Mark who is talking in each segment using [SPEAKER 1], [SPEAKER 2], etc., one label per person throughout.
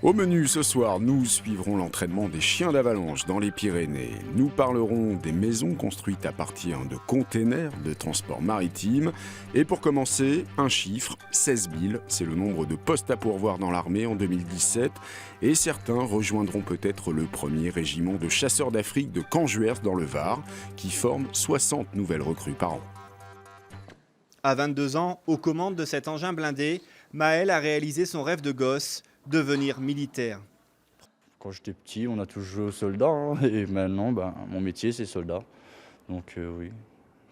[SPEAKER 1] Au menu ce soir, nous suivrons l'entraînement des chiens d'avalanche dans les Pyrénées. Nous parlerons des maisons construites à partir de containers de transport maritime. Et pour commencer, un chiffre, 16 000, c'est le nombre de postes à pourvoir dans l'armée en 2017. Et certains rejoindront peut-être le premier régiment de chasseurs d'Afrique de Canjuers dans le Var, qui forme 60 nouvelles recrues par an.
[SPEAKER 2] À 22 ans, aux commandes de cet engin blindé, Maël a réalisé son rêve de gosse, devenir militaire.
[SPEAKER 3] Quand j'étais petit, on a tous joué aux soldats, et maintenant, mon métier, c'est soldat. Donc oui,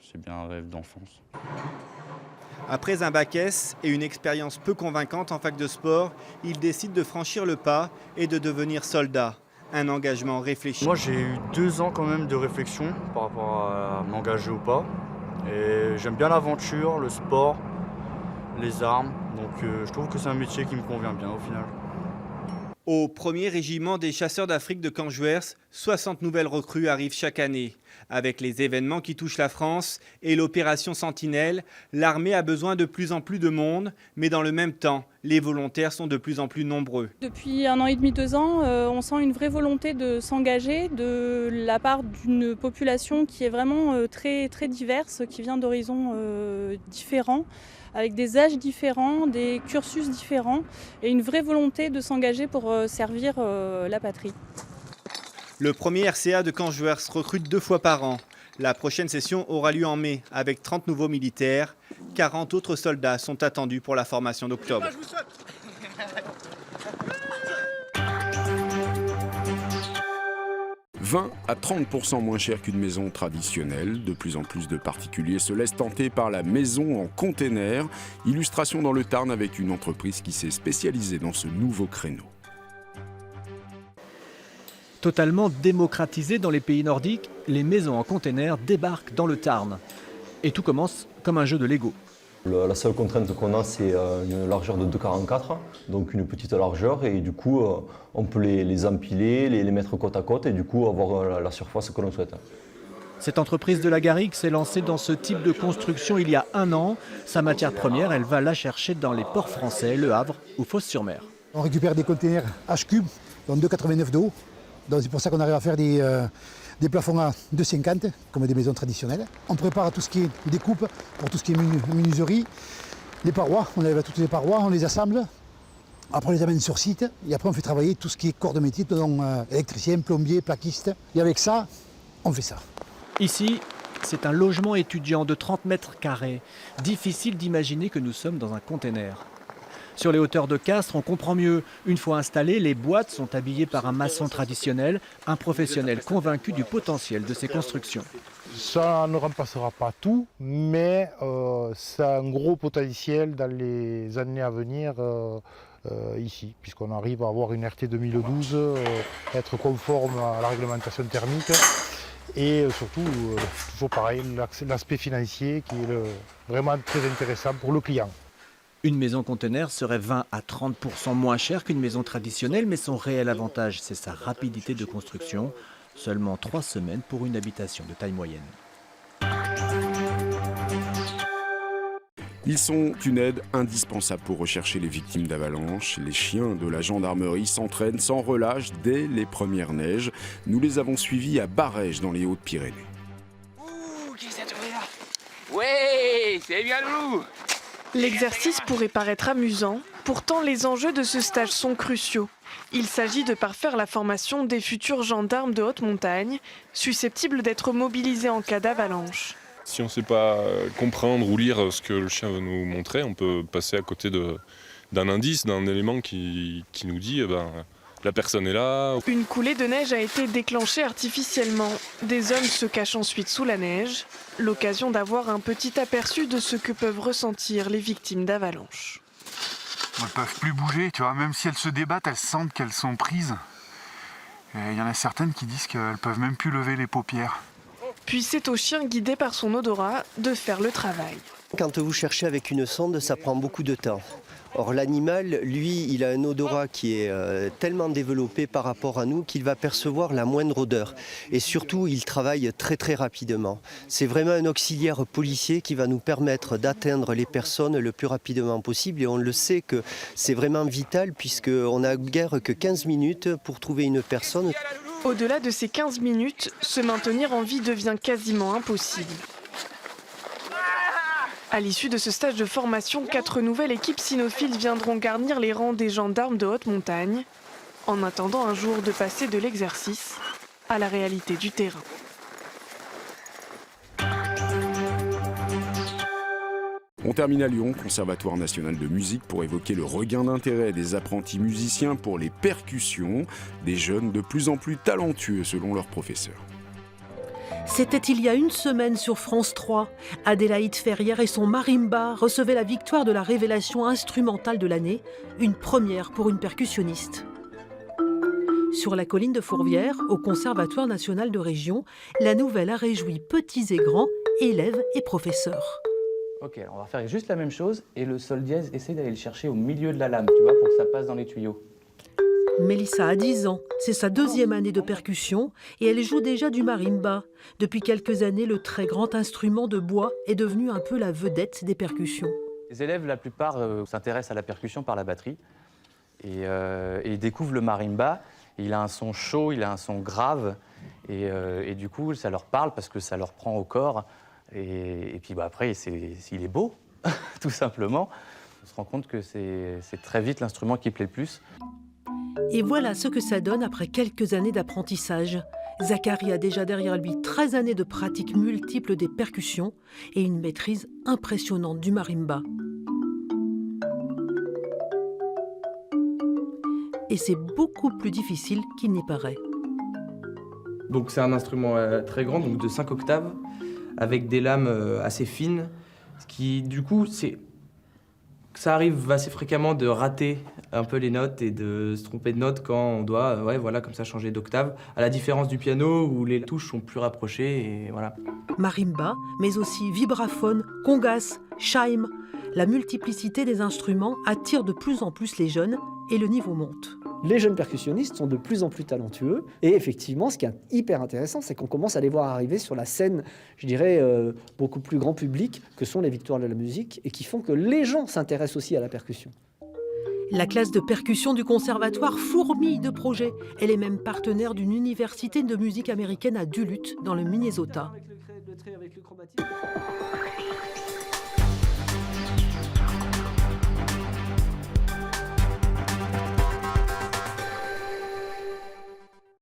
[SPEAKER 3] c'est bien un rêve d'enfance.
[SPEAKER 2] Après un bac S et une expérience peu convaincante en fac de sport, il décide de franchir le pas et de devenir soldat. Un engagement réfléchi.
[SPEAKER 3] Moi, j'ai eu 2 ans quand même de réflexion par rapport à m'engager ou pas. Et j'aime bien l'aventure, le sport, les armes. Donc je trouve que c'est un métier qui me convient bien au final.
[SPEAKER 2] Au premier régiment des chasseurs d'Afrique de Canjuers, 60 nouvelles recrues arrivent chaque année. Avec les événements qui touchent la France et l'opération Sentinelle, l'armée a besoin de plus en plus de monde, mais dans le même temps, les volontaires sont de plus en plus nombreux.
[SPEAKER 4] Depuis 1 an et demi, 2 ans, on sent une vraie volonté de s'engager de la part d'une population qui est vraiment très, très diverse, qui vient d'horizons différents, avec des âges différents, des cursus différents et une vraie volonté de s'engager pour servir la patrie.
[SPEAKER 2] Le premier RCA de Canjuers recrute 2 fois par an. La prochaine session aura lieu en mai avec 30 nouveaux militaires. 40 autres soldats sont attendus pour la formation d'octobre.
[SPEAKER 1] 20 à 30% moins cher qu'une maison traditionnelle. De plus en plus de particuliers se laissent tenter par la maison en container. Illustration dans le Tarn avec une entreprise qui s'est spécialisée dans ce nouveau créneau.
[SPEAKER 5] Totalement démocratisées dans les pays nordiques, les maisons en container débarquent dans le Tarn. Et tout commence comme un jeu de Lego.
[SPEAKER 6] La seule contrainte qu'on a, c'est une largeur de 2,44, donc une petite largeur, et du coup, on peut les empiler, les mettre côte à côte, et du coup, avoir la surface que l'on souhaite.
[SPEAKER 5] Cette entreprise de la Garrigue s'est lancée dans ce type de construction il y a 1 an. Sa matière première, elle va la chercher dans les ports français, Le Havre ou Fos-sur-Mer.
[SPEAKER 7] On récupère des containers H3, donc 2,89 de haut. Donc c'est pour ça qu'on arrive à faire des plafonds à 2,50 comme des maisons traditionnelles. On prépare tout ce qui est découpe pour tout ce qui est menuiserie. Les parois, on arrive à toutes les parois, on les assemble. Après on les amène sur site et après on fait travailler tout ce qui est corps de métier, donc électricien, plombier, plaquiste. Et avec ça, on fait ça.
[SPEAKER 5] Ici, c'est un logement étudiant de 30 mètres carrés. Difficile d'imaginer que nous sommes dans un container. Sur les hauteurs de Castres, on comprend mieux. Une fois installées, les boîtes sont habillées par un maçon traditionnel, un professionnel convaincu du potentiel de ces constructions.
[SPEAKER 8] Ça ne remplacera pas tout, mais ça a un gros potentiel dans les années à venir ici, puisqu'on arrive à avoir une RT 2012, être conforme à la réglementation thermique. Et surtout, toujours pareil, l'aspect financier qui est vraiment très intéressant pour le client.
[SPEAKER 5] Une maison conteneur serait 20 à 30% moins chère qu'une maison traditionnelle, mais son réel avantage, c'est sa rapidité de construction. Seulement 3 semaines pour une habitation de taille moyenne.
[SPEAKER 1] Ils sont une aide indispensable pour rechercher les victimes d'avalanches. Les chiens de la gendarmerie s'entraînent sans relâche dès les premières neiges. Nous les avons suivis à Barège dans les Hautes-Pyrénées.
[SPEAKER 9] Ouh, qui s'est trouvé là? Ouais, c'est bien lourd.
[SPEAKER 10] L'exercice pourrait paraître amusant, pourtant les enjeux de ce stage sont cruciaux. Il s'agit de parfaire la formation des futurs gendarmes de haute montagne, susceptibles d'être mobilisés en cas d'avalanche.
[SPEAKER 11] Si on ne sait pas comprendre ou lire ce que le chien veut nous montrer, on peut passer à côté d'un indice, d'un élément qui nous dit la personne est là.
[SPEAKER 10] Une coulée de neige a été déclenchée artificiellement. Des hommes se cachent ensuite sous la neige. L'occasion d'avoir un petit aperçu de ce que peuvent ressentir les victimes d'avalanche.
[SPEAKER 12] Elles ne peuvent plus bouger, tu vois, même si elles se débattent, elles sentent qu'elles sont prises. Il y en a certaines qui disent qu'elles ne peuvent même plus lever les paupières.
[SPEAKER 10] Puis c'est au chien guidé par son odorat de faire le travail.
[SPEAKER 13] Quand vous cherchez avec une sonde, ça prend beaucoup de temps. Or l'animal, lui, il a un odorat qui est tellement développé par rapport à nous qu'il va percevoir la moindre odeur. Et surtout, il travaille très très rapidement. C'est vraiment un auxiliaire policier qui va nous permettre d'atteindre les personnes le plus rapidement possible. Et on le sait que c'est vraiment vital puisqu'on n'a guère que 15 minutes pour trouver une personne.
[SPEAKER 10] Au-delà de ces 15 minutes, se maintenir en vie devient quasiment impossible. À l'issue de ce stage de formation, 4 nouvelles équipes cynophiles viendront garnir les rangs des gendarmes de haute montagne, en attendant un jour de passer de l'exercice à la réalité du terrain.
[SPEAKER 1] On termine à Lyon, Conservatoire national de musique, pour évoquer le regain d'intérêt des apprentis musiciens pour les percussions, des jeunes de plus en plus talentueux selon leurs professeurs.
[SPEAKER 14] C'était il y a une semaine sur France 3. Adélaïde Ferrière et son marimba recevaient la victoire de la révélation instrumentale de l'année, une première pour une percussionniste. Sur la colline de Fourvière, au Conservatoire national de région, la nouvelle a réjoui petits et grands, élèves et professeurs.
[SPEAKER 15] Ok, alors on va faire juste la même chose et le sol dièse, essaie d'aller le chercher au milieu de la lame, tu vois, pour que ça passe dans les tuyaux.
[SPEAKER 14] Mélissa a 10 ans, c'est sa 2e année de percussion et elle joue déjà du marimba. Depuis quelques années, le très grand instrument de bois est devenu un peu la vedette des percussions.
[SPEAKER 15] Les élèves, la plupart, s'intéressent à la percussion par la batterie et ils découvrent le marimba. Il a un son chaud, il a un son grave et du coup, ça leur parle parce que ça leur prend au corps. Et puis après, il est beau, tout simplement. On se rend compte que c'est très vite l'instrument qui plaît le plus.
[SPEAKER 14] Et voilà ce que ça donne après quelques années d'apprentissage. Zachary a déjà derrière lui 13 années de pratique multiple des percussions et une maîtrise impressionnante du marimba. Et c'est beaucoup plus difficile qu'il n'y paraît.
[SPEAKER 16] Donc c'est un instrument très grand, donc de 5 octaves, avec des lames assez fines, ce qui du coup, ça arrive assez fréquemment de rater un peu les notes et de se tromper de notes quand on doit, comme ça, changer d'octave, à la différence du piano où les touches sont plus rapprochées et voilà.
[SPEAKER 14] Marimba, mais aussi vibraphone, congas, chime. La multiplicité des instruments attire de plus en plus les jeunes et le niveau monte.
[SPEAKER 17] Les jeunes percussionnistes sont de plus en plus talentueux et effectivement, ce qui est hyper intéressant, c'est qu'on commence à les voir arriver sur la scène, je dirais, beaucoup plus grand public que sont les victoires de la musique et qui font que les gens s'intéressent aussi à la percussion.
[SPEAKER 14] La classe de percussion du conservatoire fourmille de projets. Elle est même partenaire d'une université de musique américaine à Duluth, dans le Minnesota.